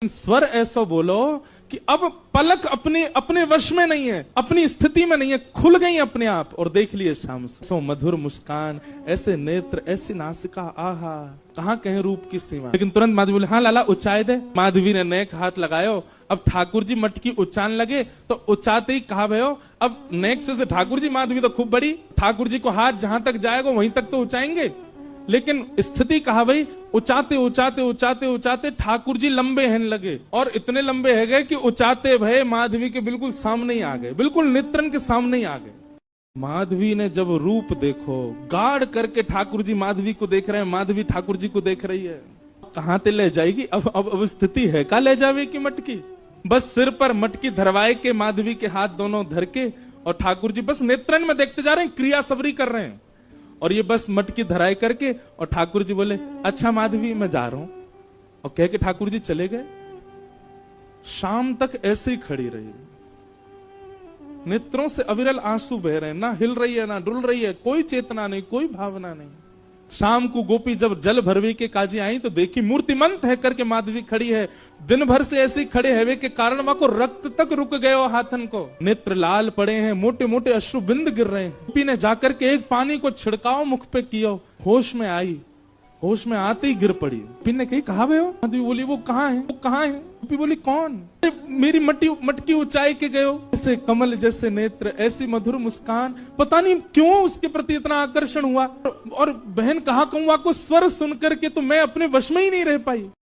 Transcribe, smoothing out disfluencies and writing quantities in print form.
स्वर ऐसा बोलो कि अब पलक अपने अपने वश में नहीं है, अपनी स्थिति में नहीं है, खुल गई अपने आप। और देख लिए शाम सो मधुर मुस्कान, ऐसे नेत्र, ऐसी नासिका, आहा कहाँ कहीं रूप की सीमा। लेकिन तुरंत माधवी बोले, हाँ लाला उचाए दे। माधवी ने नेक हाथ लगायो। अब ठाकुर जी मटकी उच्चान लगे तो उच्चाते ही कहा भयो, अब नेक से ठाकुर जी, माधवी तो खूब बड़ी, ठाकुर जी को हाथ जहां तक जाएगा वहीं तक तो उचाएंगे। लेकिन स्थिति कहा भाई, उचाते उचाते उचाते उचाते ठाकुर जी लंबे हैं लगे, और इतने लंबे है गए कि उचाते भय माधवी के बिल्कुल सामने ही आ गए, बिल्कुल नेत्रन के सामने ही आ गए। माधवी ने जब रूप देखो, गाढ़ करके ठाकुर जी माधवी को देख रहे हैं, माधवी ठाकुर जी को देख रही है। कहां ते ले जाएगी अब स्थिति है का ले जावे की मटकी। बस सिर पर मटकी धरवाए के माधवी के हाथ दोनों धर के, और ठाकुर जी बस नेत्रन में देखते जा रहे हैं, क्रिया सबरी कर रहे हैं। और ये बस मटकी धराई करके, और ठाकुर जी बोले, अच्छा माधवी मैं जा रहा हूं, और कह के ठाकुर जी चले गए। शाम तक ऐसे ही खड़ी रही, नेत्रों से अविरल आंसू बह रहे हैं, ना हिल रही है ना डुल रही है, कोई चेतना नहीं, कोई भावना नहीं। शाम को गोपी जब जल भरवे के काजी आई तो देखी मूर्तिमंत है करके माधवी खड़ी है। दिन भर से ऐसे खड़े हैवे के कारण वहां को रक्त तक रुक गए हो हाथन को, नेत्र लाल पड़े हैं, मोटे मोटे अश्रु बिंद गिर रहे हैं। गोपी ने जाकर के एक पानी को छिड़काव मुख पे किया, होश में आई, होश में आते ही गिर पड़ी। गोपी ने कही, कहा गए हो? माधवी बोली, वो कहाँ है, वो कहाँ है? गोपी बोली, कौन? मेरी मटकी ऊंचाई के गए हो, ऐसे कमल जैसे नेत्र, ऐसी मधुर मुस्कान, पता नहीं क्यों उसके प्रति इतना आकर्षण हुआ। और बहन कहा कहूँ, आपको स्वर सुनकर के तो मैं अपने वश में ही नहीं रह पाई।